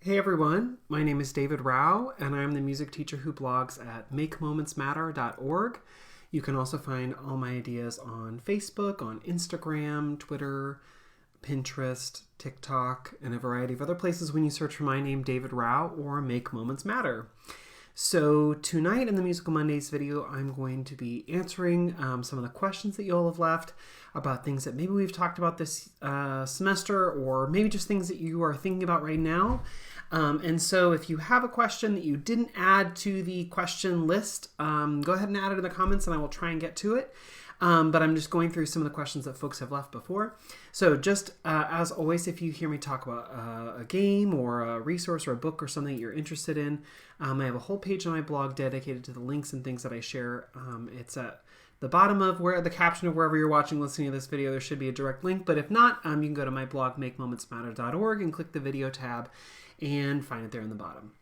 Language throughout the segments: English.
Hey everyone, my name is David Rao, and I'm the music teacher who blogs at makemomentsmatter.org. You can also find all my ideas on Facebook, on Instagram, Twitter, Pinterest, TikTok, and a variety of other places when you search for my name, David Rao, or Make Moments Matter. So tonight in the Musical Mondays video, I'm going to be answering some of the questions that you all have left about things that maybe we've talked about this semester, or maybe just things that you are thinking about right now. And so if you have a question that you didn't add to the question list, go ahead and add it in the comments and I will try and get to it. But I'm just going through some of the questions that folks have left before. So just as always, if you hear me talk about a game or a resource or a book or something that you're interested in, I have a whole page on my blog dedicated to the links and things that I share. It's at the bottom of where the caption of wherever you're watching, listening to this video, there should be a direct link. But if not, you can go to my blog, makemomentsmatter.org, and click the video tab and find it there in the bottom.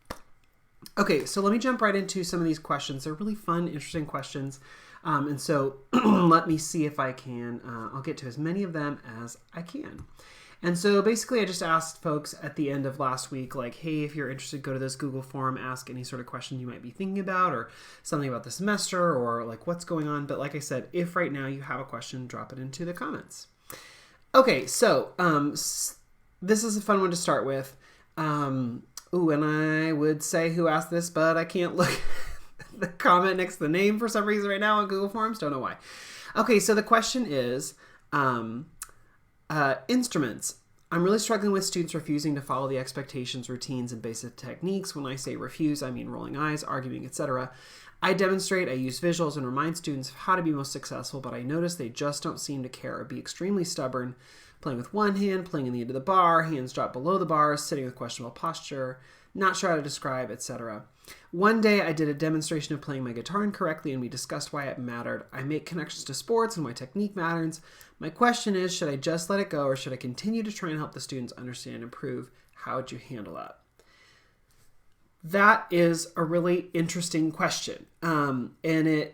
Okay, so let me jump right into some of these questions. They're really fun, interesting questions. And so let me see if I can, I'll get to as many of them as I can. And so basically I just asked folks at the end of last week, like, hey, if you're interested, go to this Google form, ask any sort of question you might be thinking about or something about the semester or like what's going on. But like I said, if right now you have a question, drop it into the comments. Okay, so this is a fun one to start with. And I would say who asked this, but I can't look the comment next to the name for some reason right now on Google Forms. Don't know why. Okay, so the question is instruments. I'm really struggling with students refusing to follow the expectations, routines, and basic techniques. When I say refuse, I mean rolling eyes, arguing, etc. I demonstrate, I use visuals, and remind students of how to be most successful, but I notice they just don't seem to care or be extremely stubborn, playing with one hand, playing in the end of the bar, hands drop below the bars, sitting with questionable posture, not sure how to describe, etc. One day I did a demonstration of playing my guitar incorrectly and we discussed why it mattered. I make connections to sports and why technique matters. My question is, should I just let it go or should I continue to try and help the students understand and improve? How would you handle that? That is a really interesting question. And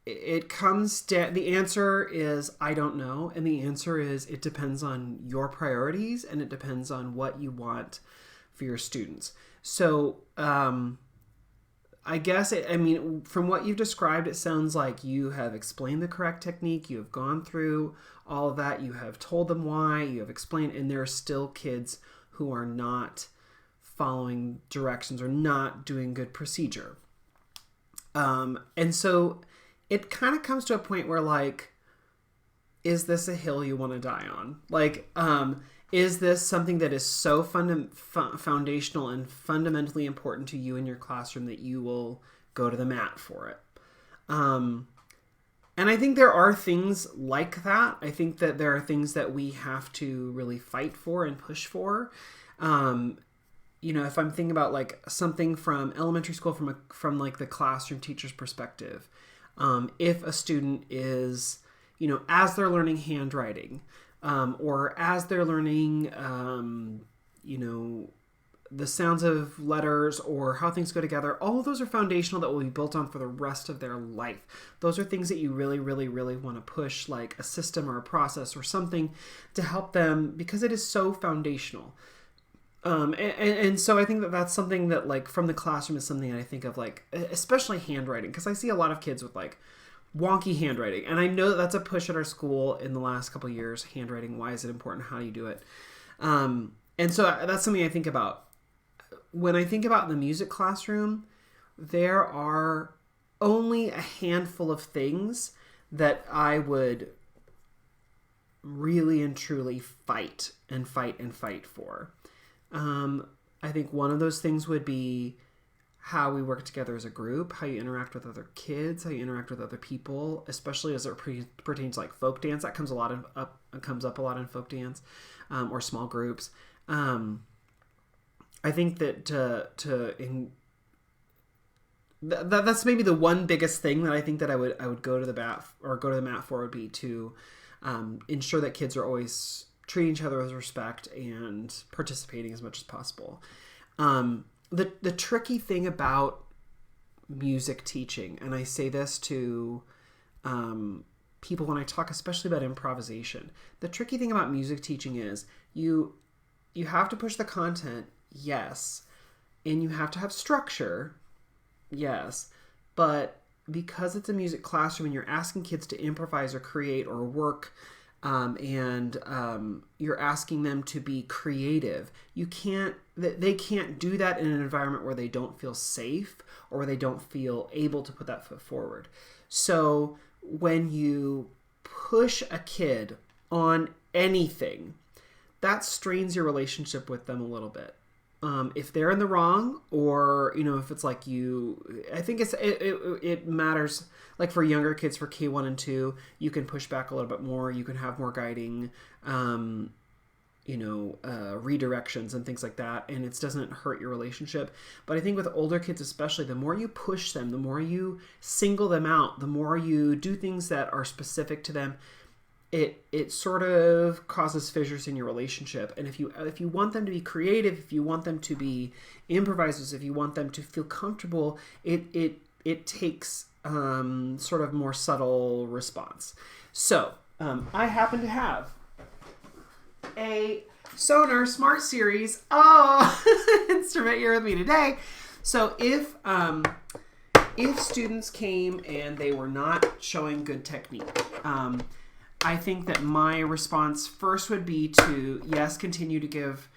it comes down, the answer is, I don't know. And the answer is, it depends on your priorities and it depends on what you want for your students. So, I guess, from what you've described, it sounds like you have explained the correct technique. You have gone through all of that. You have told them why. You have explained, and there are still kids who are not following directions or not doing good procedure. And so it kind of comes to a point where, like, is this a hill you want to die on? Like, is this something that is so foundational and fundamentally important to you in your classroom that you will go to the mat for it? And I think there are things like that. I think that there are things that we have to really fight for and push for. If I'm thinking about like something from elementary school, from like the classroom teacher's perspective, if a student is, as they're learning handwriting, or as they're learning, the sounds of letters or how things go together, all of those are foundational that will be built on for the rest of their life. Those are things that you really, really, really want to push, like a system or a process or something to help them, because it is so foundational. And so I think that that's something that, like, from the classroom is something that I think of, like, especially handwriting, because I see a lot of kids with, like, wonky handwriting. And I know that that's a push at our school in the last couple of years. Handwriting, why is it important? How do you do it? And so that's something I think about. When I think about the music classroom, there are only a handful of things that I would really and truly fight and fight and fight for. I think one of those things would be how we work together as a group, how you interact with other kids, how you interact with other people, especially as it pertains to like folk dance. That comes up a lot in folk dance, or small groups. I think that that's maybe the one biggest thing that I think that I would go to the mat for would be to ensure that kids are always treating each other with respect and participating as much as possible. The tricky thing about music teaching, and I say this to people when I talk especially about improvisation, the tricky thing about music teaching is you have to push the content Yes. And you have to have structure. Yes. But because it's a music classroom and you're asking kids to improvise or create or work, and you're asking them to be creative, they can't do that in an environment where they don't feel safe or where they don't feel able to put that foot forward. So when you push a kid on anything, that strains your relationship with them a little bit. If they're in the wrong, or if it's like I think it matters. Like for younger kids, for K1 and 2, you can push back a little bit more. You can have more guiding, redirections and things like that, and it doesn't hurt your relationship. But I think with older kids especially, the more you push them, the more you single them out, the more you do things that are specific to them, it sort of causes fissures in your relationship. And if you want them to be creative, if you want them to be improvisers, if you want them to feel comfortable, it takes sort of more subtle response. So I happen to have a Sonar Smart Series instrument here with me today. So if students came and they were not showing good technique, I think that my response first would be to, yes, continue to give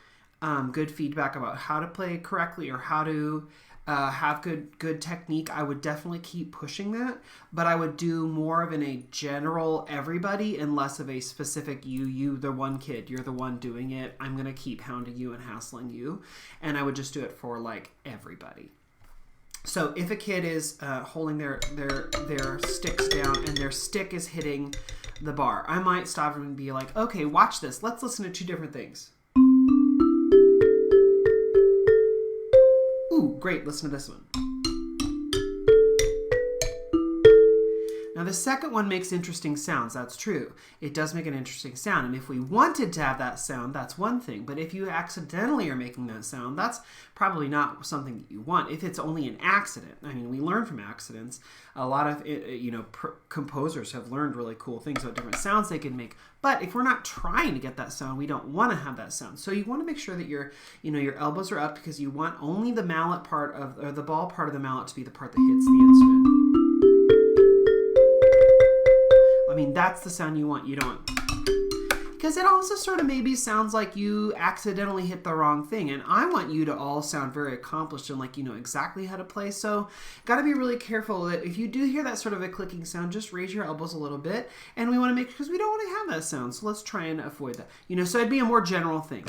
good feedback about how to play correctly or how to have good technique. I would definitely keep pushing that, but I would do more of in a general everybody and less of a specific you, the one kid, you're the one doing it, I'm going to keep hounding you and hassling you. And I would just do it for like everybody. So if a kid is holding their sticks down and their stick is hitting the bar, I might stop and be like, okay, watch this. Let's listen to two different things. Ooh, great. Listen to this one. Now the second one makes interesting sounds. That's true. It does make an interesting sound. And if we wanted to have that sound, that's one thing. But if you accidentally are making that sound, that's probably not something that you want. If it's only an accident, I mean, we learn from accidents. A lot of composers have learned really cool things about different sounds they can make. But if we're not trying to get that sound, we don't want to have that sound. So you want to make sure that your elbows are up, because you want only the mallet part or the ball part of the mallet to be the part that hits the instrument. I mean, that's the sound you want. You don't, because it also sort of maybe sounds like you accidentally hit the wrong thing. And I want you to all sound very accomplished and like you know exactly how to play. So got to be really careful that if you do hear that sort of a clicking sound, just raise your elbows a little bit. And we want to make, because we don't want to have that sound. So let's try and avoid that. So it'd be a more general thing.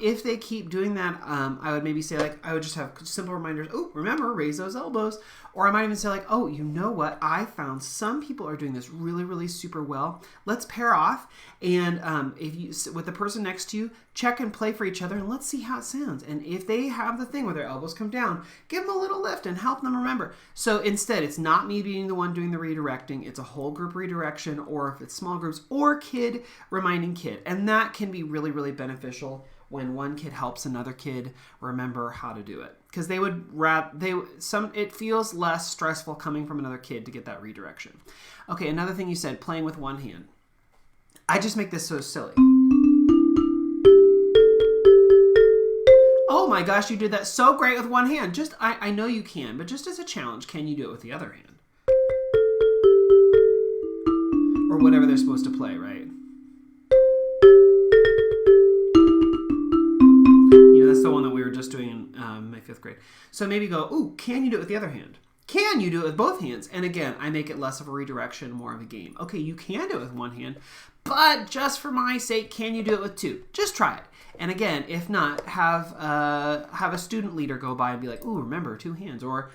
If they keep doing that, I would maybe say, like, I would just have simple reminders. Oh, remember, raise those elbows. Or I might even say, like, oh, you know what? I found some people are doing this really, really super well. Let's pair off. And if you, with the person next to you, check and play for each other, and let's see how it sounds. And if they have the thing where their elbows come down, give them a little lift and help them remember. So instead, it's not me being the one doing the redirecting. It's a whole group redirection, or if it's small groups, or kid reminding kid. And that can be really, really beneficial when one kid helps another kid remember how to do it. Because it feels less stressful coming from another kid to get that redirection. Okay, another thing you said, playing with one hand. I just make this so silly. Oh my gosh, you did that so great with one hand. I know you can, but just as a challenge, can you do it with the other hand? Or whatever they're supposed to play, right? That's the one that we were just doing in my 5th grade. So maybe go, ooh, can you do it with the other hand? Can you do it with both hands? And again, I make it less of a redirection, more of a game. Okay, you can do it with one hand, but just for my sake, can you do it with two? Just try it. And again, if not, have a student leader go by and be like, ooh, remember, 2 hands. Or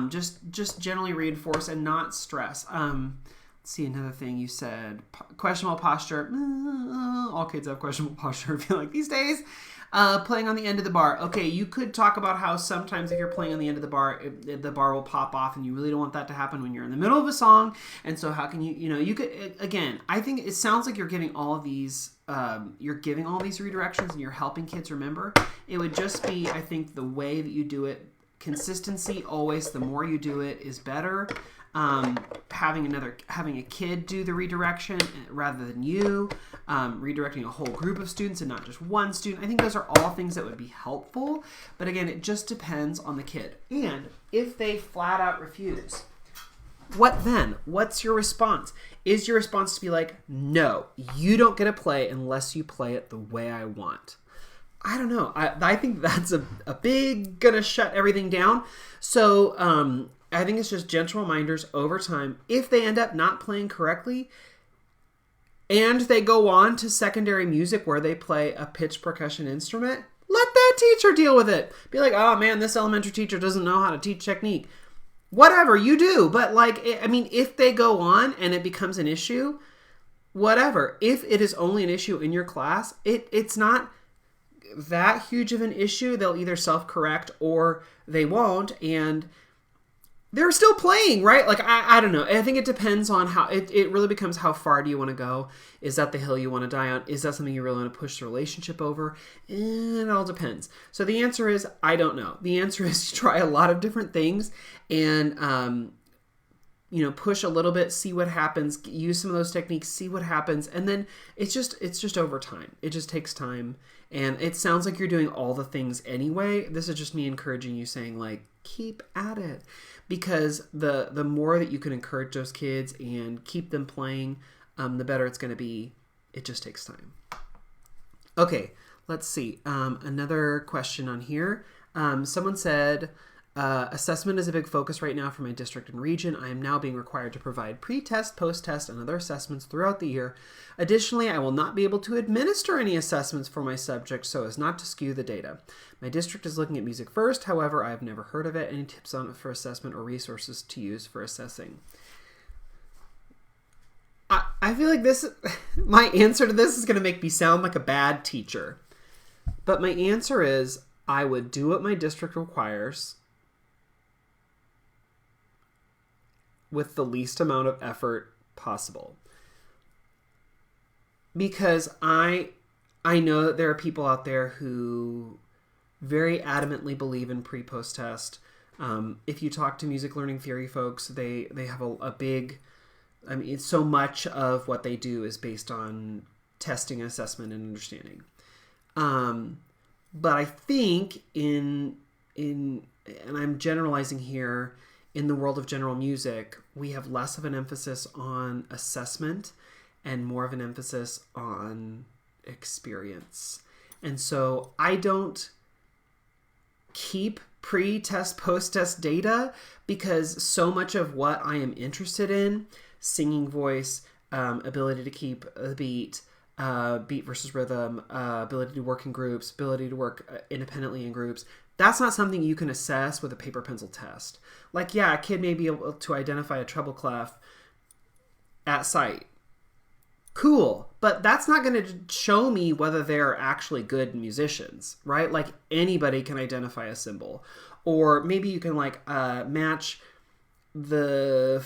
just generally reinforce and not stress. Let's see, another thing you said, questionable posture. All kids have questionable posture, I feel like, these days. Playing on the end of the bar. Okay, you could talk about how sometimes if you're playing on the end of the bar will pop off, and you really don't want that to happen when you're in the middle of a song. And so how can you could, again, I think it sounds like you're giving all of these, redirections and you're helping kids remember. It would just be, I think, the way that you do it. Consistency always, the more you do it is better. having a kid do the redirection rather than you, redirecting a whole group of students and not just one student. I think those are all things that would be helpful. But again, it just depends on the kid. And if they flat out refuse, what then? What's your response? Is your response to be like, no, you don't get to play unless you play it the way I want? I don't know. I think that's a big gonna shut everything down. So I think it's just gentle reminders over time. If they end up not playing correctly and they go on to secondary music where they play a pitch percussion instrument, let that teacher deal with it. Be like, oh man, this elementary teacher doesn't know how to teach technique. Whatever, you do. But if they go on and it becomes an issue, whatever. If it is only an issue in your class, it's not that huge of an issue. They'll either self-correct or they won't, and they're still playing, right? Like, I don't know. I think it depends on how, it really becomes how far do you want to go? Is that the hill you want to die on? Is that something you really want to push the relationship over? It all depends. So the answer is, I don't know. The answer is try a lot of different things and, push a little bit, see what happens, use some of those techniques, see what happens. And then it's just over time. It just takes time. And it sounds like you're doing all the things anyway. This is just me encouraging you, saying like, keep at it. Because the more that you can encourage those kids and keep them playing, the better it's going to be. It just takes time. Okay, let's see. Another question on here. Someone said, assessment is a big focus right now for my district and region. I am now being required to provide pre-test, post-test, and other assessments throughout the year. Additionally, I will not be able to administer any assessments for my subject so as not to skew the data. My district is looking at music first. However, I have never heard of it. Any tips on it for assessment or resources to use for assessing? I feel like my answer to this is going to make me sound like a bad teacher. But my answer is, I would do what my district requires with the least amount of effort possible. Because I know that there are people out there who very adamantly believe in pre-post test. If you talk to music learning theory folks, they have a big, it's so much of what they do is based on testing, assessment, and understanding. But I think and I'm generalizing here, in the world of general music, we have less of an emphasis on assessment and more of an emphasis on experience. And so I don't keep pre-test, post-test data because so much of what I am interested in, singing voice, ability to keep a beat versus rhythm, ability to work in groups, ability to work independently in groups, that's not something you can assess with a paper pencil test. Like, yeah, a kid may be able to identify a treble clef at sight. Cool. But that's not going to show me whether they're actually good musicians, right? Like, anybody can identify a cymbal. Or maybe you can, match the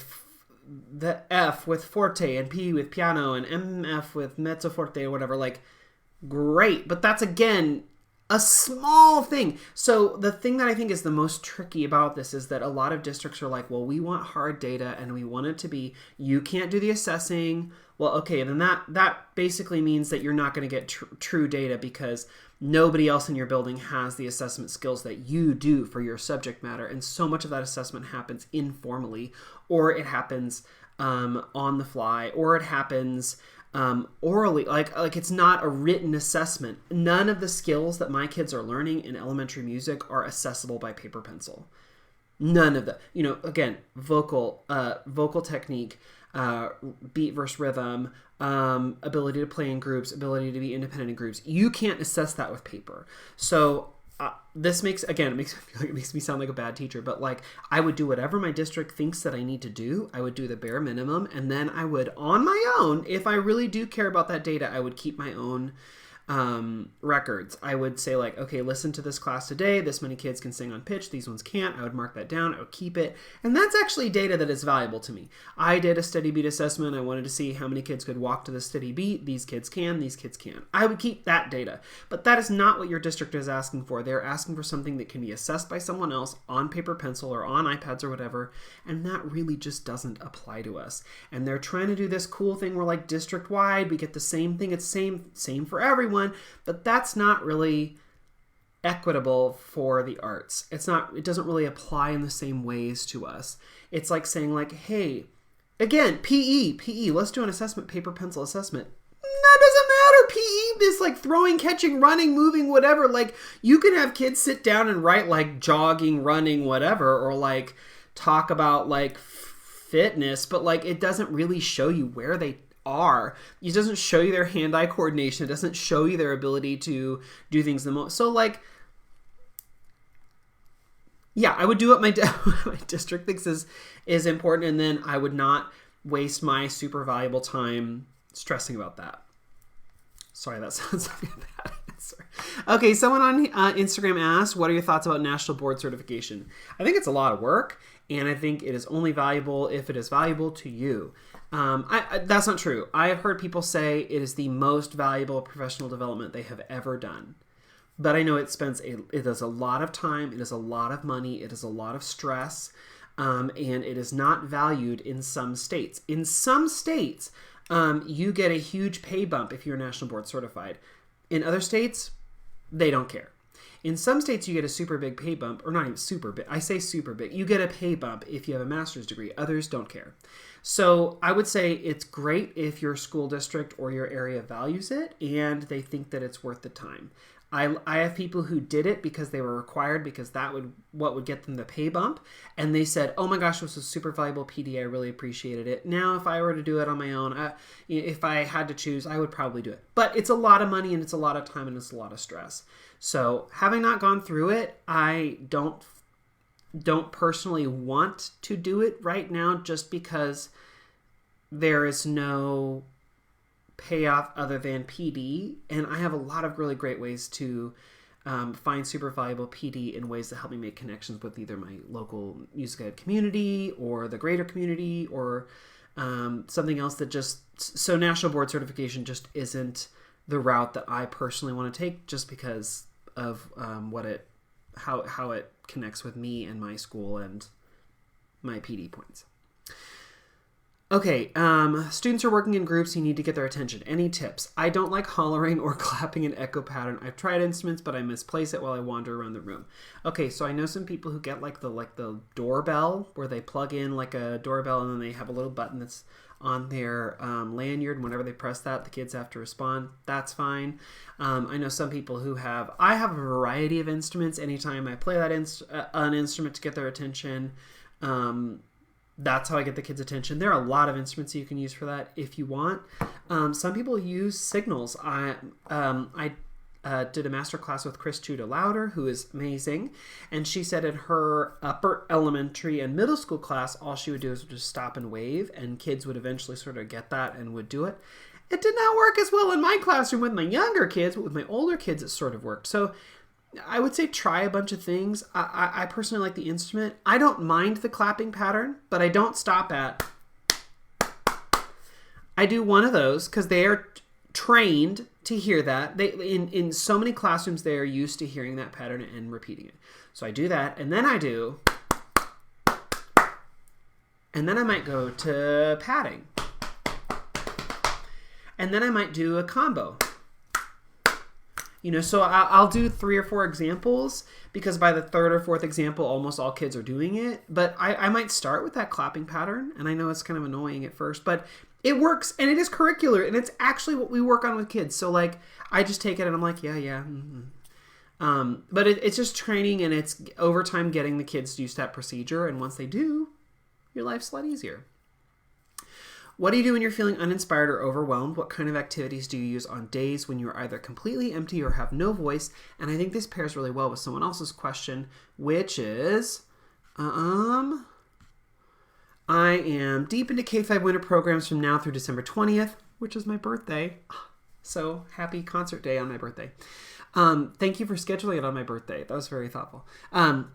F with forte and P with piano and MF with mezzo forte or whatever. Like, great. But that's, again, a small thing. So the thing that I think is the most tricky about this is that a lot of districts are like, well, we want hard data and we want it to be, you can't do the assessing. Well, okay, then that basically means that you're not going to get true data because nobody else in your building has the assessment skills that you do for your subject matter. And so much of that assessment happens informally, or it happens on the fly, or it happens orally, like it's not a written assessment. None of the skills that my kids are learning in elementary music are accessible by paper pencil. None of the, again, vocal technique, beat versus rhythm, ability to play in groups, ability to be independent in groups. You can't assess that with paper. So this makes me sound like a bad teacher, but I would do whatever my district thinks that I need to do. I would do the bare minimum, and then I would, on my own, if I really do care about that data, I would keep my own records. I would say like, okay, listen to this class today. This many kids can sing on pitch. These ones can't. I would mark that down. I would keep it. And that's actually data that is valuable to me. I did a steady beat assessment. I wanted to see how many kids could walk to the steady beat. These kids can. These kids can't. I would keep that data. But that is not what your district is asking for. They're asking for something that can be assessed by someone else on paper, pencil, or on iPads or whatever. And that really just doesn't apply to us. And they're trying to do this cool thing where like district-wide, we get the same thing. It's same for everyone. But that's not really equitable for the arts. It doesn't really apply in the same ways to us. It's like saying like, hey, again, PE, let's do an assessment, paper, pencil assessment. That doesn't matter. PE is like throwing, catching, running, moving, whatever. Like you can have kids sit down and write like jogging, running, whatever, or like talk about like fitness, but like it doesn't really show you where they are. It doesn't show you their hand-eye coordination. It doesn't show you their ability to do things the most. So like, yeah, I would do what my district thinks is important, and then I would not waste my super valuable time stressing about that. Sorry, that sounds like a bad answer. Okay, someone on Instagram asked, what are your thoughts about national board certification? I think it's a lot of work, and I think it is only valuable if it is valuable to you. That's not true. I have heard people say it is the most valuable professional development they have ever done. But I know it is a lot of time, it is a lot of money, it is a lot of stress, and it is not valued in some states. In some states, you get a huge pay bump if you're national board certified. In other states, they don't care. In some states, you get a super big pay bump, or not even super big. I say super big. You get a pay bump if you have a master's degree. Others don't care. So I would say it's great if your school district or your area values it and they think that it's worth the time. I have people who did it because they were required, because what would get them the pay bump. And they said, oh my gosh, this was super valuable PD. I really appreciated it. Now, if I were to do it on my own, if I had to choose, I would probably do it. But it's a lot of money and it's a lot of time and it's a lot of stress. So having not gone through it, I don't personally want to do it right now, just because there is no payoff other than PD, and I have a lot of really great ways to find super valuable PD in ways that help me make connections with either my local music ed community or the greater community, or something else that so national board certification just isn't the route that I personally want to take, just because of how it connects with me and my school and my PD points. Okay, students are working in groups. You need to get their attention. Any tips? I don't like hollering or clapping an echo pattern. I've tried instruments, but I misplace it while I wander around the room. Okay, so I know some people who get like the doorbell, where they plug in like a doorbell and then they have a little button that's on their lanyard, and whenever they press that, the kids have to respond. That's fine. I know some people who I have a variety of instruments. Anytime I play that an instrument to get their attention, that's how I get the kids' attention. There are a lot of instruments you can use for that if you want. Some people use signals. I did a master class with Chris Judah Louder, who is amazing, and she said in her upper elementary and middle school class, all she would do is just stop and wave, and kids would eventually sort of get that and would do it. It did not work as well in my classroom with my younger kids, but with my older kids it sort of worked. So I would say try a bunch of things. I personally like the instrument. I don't mind the clapping pattern, but I don't stop at. I do one of those because they are trained to hear that. In so many classrooms, they are used to hearing that pattern and repeating it. So I do that, and then I do. And then I might go to padding. And then I might do a combo. So I'll do 3 or 4 examples, because by the 3rd or 4th example, almost all kids are doing it. But I might start with that clapping pattern, and I know it's kind of annoying at first, but it works, and it is curricular, and it's actually what we work on with kids. So, like, I just take it, and I'm like, yeah. Mm-hmm. But it's just training, and it's over time getting the kids used to that procedure, and once they do, your life's a lot easier. What do you do when you're feeling uninspired or overwhelmed? What kind of activities do you use on days when you're either completely empty or have no voice? And I think this pairs really well with someone else's question, which is, I am deep into K-5 winter programs from now through December 20th, which is my birthday. So happy concert day on my birthday. Thank you for scheduling it on my birthday. That was very thoughtful.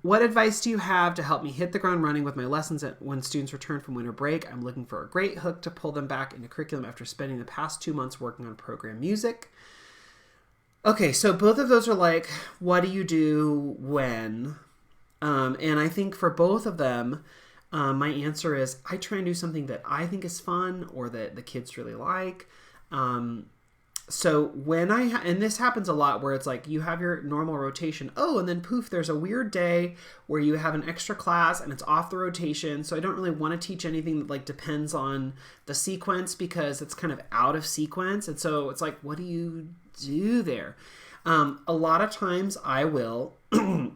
What advice do you have to help me hit the ground running with my lessons when students return from winter break? I'm looking for a great hook to pull them back into curriculum after spending the past 2 months working on program music. Okay, so both of those are like, what do you do when? And I think for both of them, my answer is I try and do something that I think is fun or that the kids really like. So when and this happens a lot where it's like you have your normal rotation. Oh, and then poof, there's a weird day where you have an extra class and it's off the rotation. So I don't really want to teach anything that like depends on the sequence because it's kind of out of sequence. And so it's like, what do you do there? A lot of times I will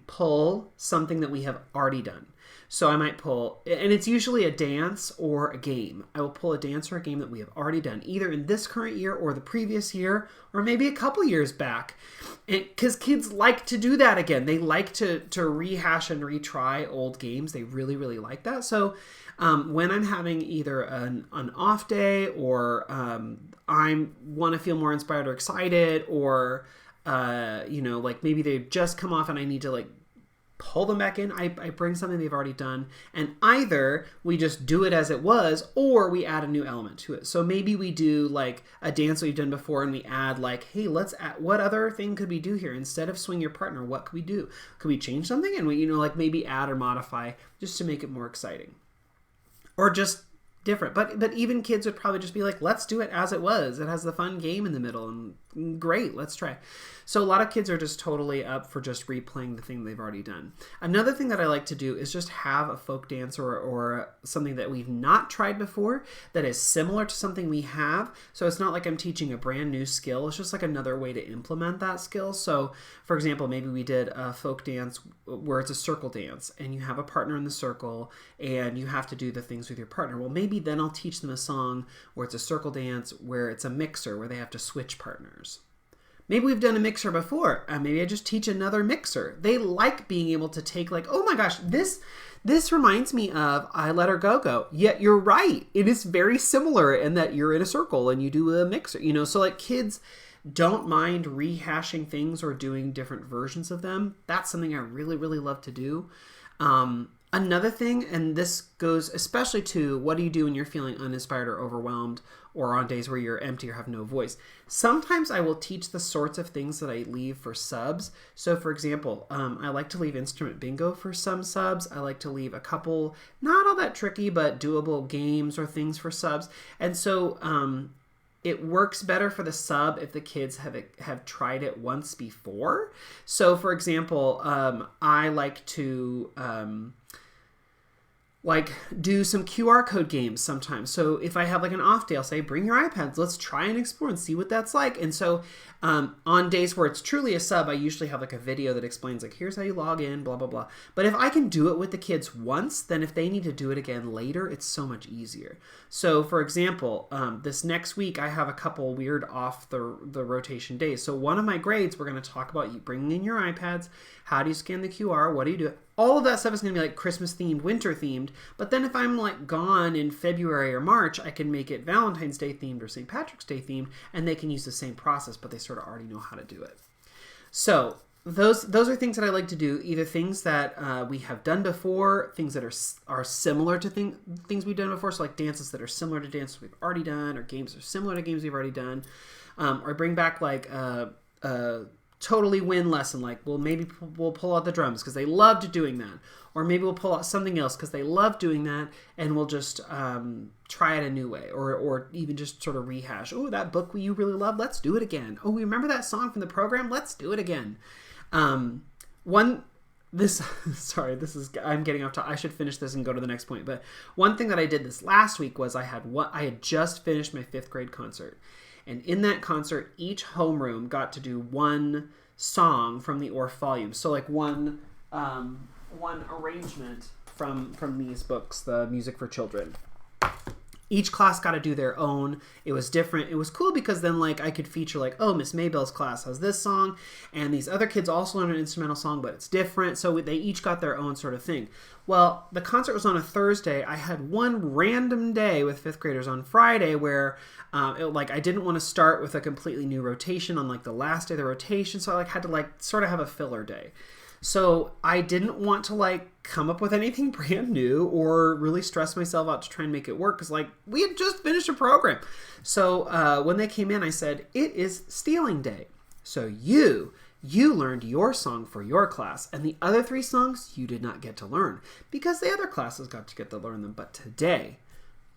pull something that we have already done. So I might pull, and it's usually a dance or a game. I will pull a dance or a game that we have already done, either in this current year or the previous year, or maybe a couple years back. Because kids like to do that again. They like to rehash and retry old games. They really, really like that. So when I'm having either an off day or I want to feel more inspired or excited, or, like maybe they've just come off and I need to like pull them back in, I bring something they've already done, and either we just do it as it was or we add a new element to it. So maybe we do like a dance we've done before and we add like, hey, let's add, what other thing could we do here? Instead of swing your partner, what could we do? Could we change something? And we, like maybe add or modify just to make it more exciting. Or just different. But even kids would probably just be like, let's do it as it was. It has the fun game in the middle and great, let's try. So a lot of kids are just totally up for just replaying the thing they've already done. Another thing that I like to do is just have a folk dance or something that we've not tried before that is similar to something we have. So it's not like I'm teaching a brand new skill. It's just like another way to implement that skill. So for example, maybe we did a folk dance where it's a circle dance and you have a partner in the circle and you have to do the things with your partner. Well, maybe then I'll teach them a song where it's a circle dance where it's a mixer where they have to switch partners. Maybe we've done a mixer before. Maybe I just teach another mixer. They like being able to take like, oh my gosh, this reminds me of I Let Her Go. Yet you're right. It is very similar in that you're in a circle and you do a mixer, So like kids don't mind rehashing things or doing different versions of them. That's something I really, really love to do. Another thing, and this goes especially to what do you do when you're feeling uninspired or overwhelmed or on days where you're empty or have no voice. Sometimes I will teach the sorts of things that I leave for subs. So for example, I like to leave instrument bingo for some subs. I like to leave a couple, not all that tricky, but doable games or things for subs. And so it works better for the sub if the kids have tried it once before. So for example, I like to do some QR code games sometimes. So if I have like an off day, I'll say, bring your iPads, let's try and explore and see what that's like. And so on days where it's truly a sub, I usually have like a video that explains like, here's how you log in, blah, blah, blah. But if I can do it with the kids once, then if they need to do it again later, it's so much easier. So for example, this next week, I have a couple weird off the rotation days. So one of my grades, we're going to talk about you bringing in your iPads. How do you scan the QR? What do you do? All of that stuff is going to be like Christmas themed, winter themed. But then if I'm like gone in February or March, I can make it Valentine's Day themed or St. Patrick's Day themed, and they can use the same process, but they sort of already know how to do it. So those are things that I like to do, either things that we have done before, things that are similar to things we've done before, so like dances that are similar to dances we've already done, or games that are similar to games we've already done, or bring back like a totally win lesson, like, well, maybe we'll pull out the drums because they loved doing that, or maybe we'll pull out something else because they love doing that, and we'll just try it a new way, or even just sort of rehash. Oh, that book you really love, let's do it again. Oh, we remember that song from the program, let's do it again. I'm getting off. I should finish this and go to the next point. But one thing that I did this last week was I had just finished my 5th grade concert. And in that concert, each homeroom got to do one song from the Orff volume. So like one arrangement from these books, the Music for Children. each class got to do their own. It was different. It was cool because then like I could feature like, oh, Miss Maybell's class has this song, and these other kids also learn an instrumental song, but it's different. So they each got their own sort of thing. Well, the concert was on a Thursday. I had one random day with fifth graders on Friday where I didn't want to start with a completely new rotation on like the last day of the rotation, so I like had to like sort of have a filler day. So I didn't want to like come up with anything brand new or really stress myself out to try and make it work because like we had just finished a program. So when they came in, I said, it is stealing day. So you learned your song for your class, and the other 3 songs you did not get to learn because the other classes got to get to learn them. But today,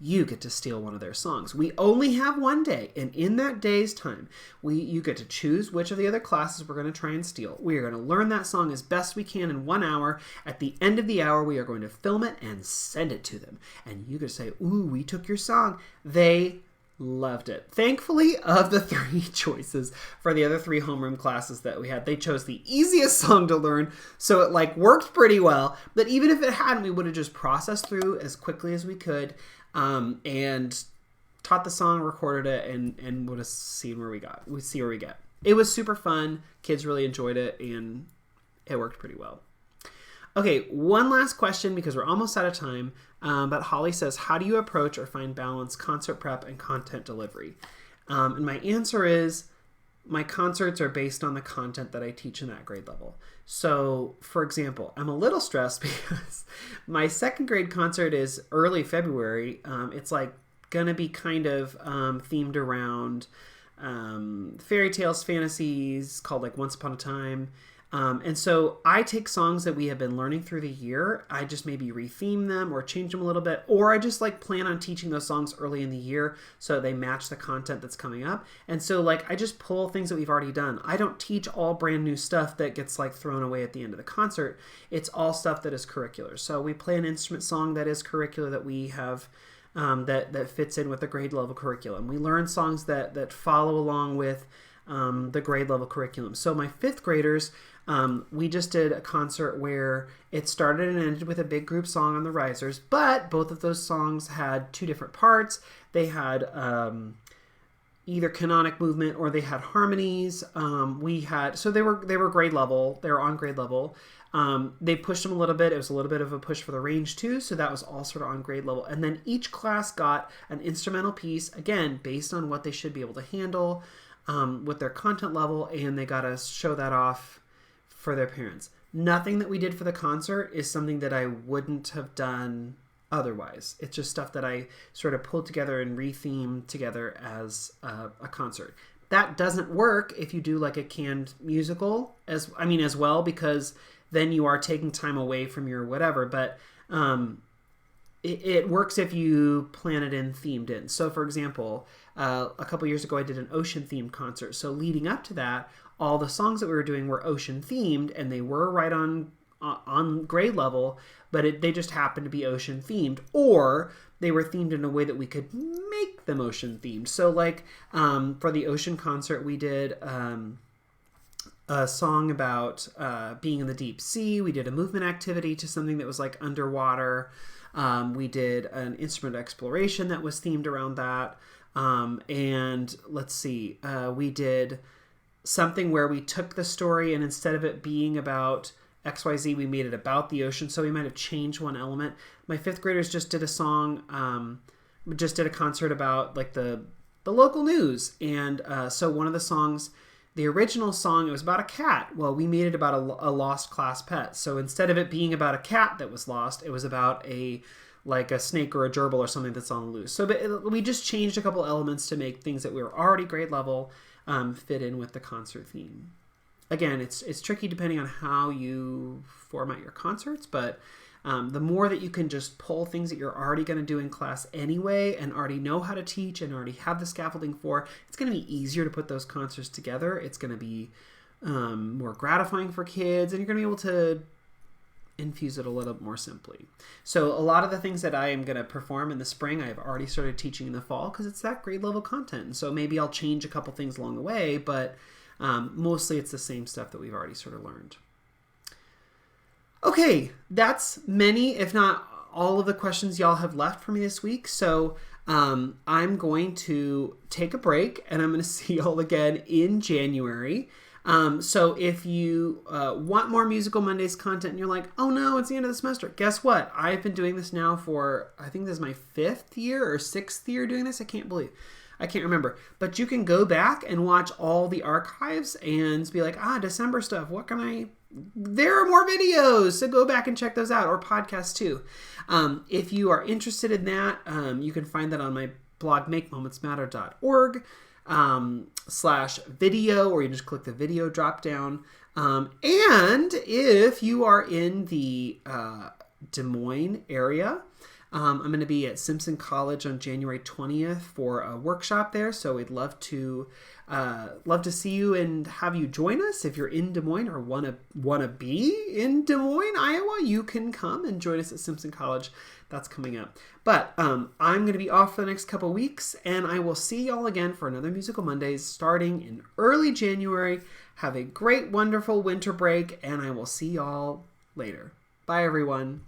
you get to steal one of their songs. We only have one day, and in that day's time, you get to choose which of the other classes we're going to try and steal. We are going to learn that song as best we can in 1 hour. At the end of the hour, we are going to film it and send it to them. And you get to say, ooh, we took your song. They loved it. Thankfully, of the 3 choices for the other 3 homeroom classes that we had, they chose the easiest song to learn, so it like worked pretty well. But even if it hadn't, we would have just processed through as quickly as we could, and taught the song, recorded it, and would have seen where we got. We'd see where we get. It was super fun. Kids really enjoyed it, and it worked pretty well. Okay, one last question because we're almost out of time. But Holly says, how do you approach or find balance concert prep and content delivery? And my answer is, my concerts are based on the content that I teach in that grade level. So, for example, I'm a little stressed because my 2nd grade concert is early February. It's like going to be kind of themed around fairy tales, fantasies, called like Once Upon a Time. And so I take songs that we have been learning through the year. I just maybe retheme them or change them a little bit, or I just like plan on teaching those songs early in the year so they match the content that's coming up. And so like I just pull things that we've already done. I don't teach all brand new stuff that gets like thrown away at the end of the concert. It's all stuff that is curricular. So we play an instrument song that is curricular that we have that fits in with the grade level curriculum. We learn songs that follow along with the grade level curriculum. So my 5th graders, we just did a concert where it started and ended with a big group song on the risers, but both of those songs had 2 different parts. They had either canonic movement or they had harmonies. So they were grade level. They were on grade level. They pushed them a little bit. It was a little bit of a push for the range too, so that was all sort of on grade level. And then each class got an instrumental piece, again, based on what they should be able to handle with their content level, and they got to show that off for their parents. Nothing that we did for the concert is something that I wouldn't have done otherwise. It's just stuff that I sort of pulled together and rethemed together as a concert. That doesn't work if you do like a canned musical as well, because then you are taking time away from your whatever. But it works if you plan it in, themed in. So for example, a couple years ago I did an ocean themed concert. So leading up to that, all the songs that we were doing were ocean themed, and they were right on grade level, but they just happened to be ocean themed, or they were themed in a way that we could make them ocean themed. So like for the ocean concert, we did a song about being in the deep sea. We did a movement activity to something that was like underwater. We did an instrument exploration that was themed around that. And let's see, we did something where we took the story and instead of it being about XYZ, we made it about the ocean. So we might have changed one element. My 5th graders just did a song, just did a concert about like the local news. And so one of the songs, the original song, it was about a cat. Well, we made it about a lost class pet. So instead of it being about a cat that was lost, it was about a snake or a gerbil or something that's on the loose. So we just changed a couple elements to make things that we were already grade level fit in with the concert theme. Again, it's tricky depending on how you format your concerts, but the more that you can just pull things that you're already going to do in class anyway and already know how to teach and already have the scaffolding for, it's going to be easier to put those concerts together. It's going to be more gratifying for kids, and you're going to be able to infuse it a little more simply. So a lot of the things that I am going to perform in the spring, I've already started teaching in the fall because it's that grade level content. And so maybe I'll change a couple things along the way, but mostly it's the same stuff that we've already sort of learned. Okay, that's many, if not all of the questions y'all have left for me this week. So I'm going to take a break, and I'm going to see y'all again in January. So if you want more Musical Mondays content and you're like, oh no, it's the end of the semester, guess what? I've been doing this now for, I think this is my 5th year or 6th year doing this. I can't remember. But you can go back and watch all the archives and be like, December stuff, there are more videos, so go back and check those out, or podcasts too. If you are interested in that, you can find that on my blog, makemomentsmatter.org. /video, or you just click the video drop down. And if you are in the Des Moines area, I'm going to be at Simpson College on January 20th for a workshop there, so we'd love to see you and have you join us. If you're in Des Moines or wanna be in Des Moines, Iowa, you can come and join us at Simpson College. That's coming up. But I'm going to be off for the next couple weeks, and I will see y'all again for another Musical Mondays starting in early January. Have a great, wonderful winter break, and I will see y'all later. Bye, everyone.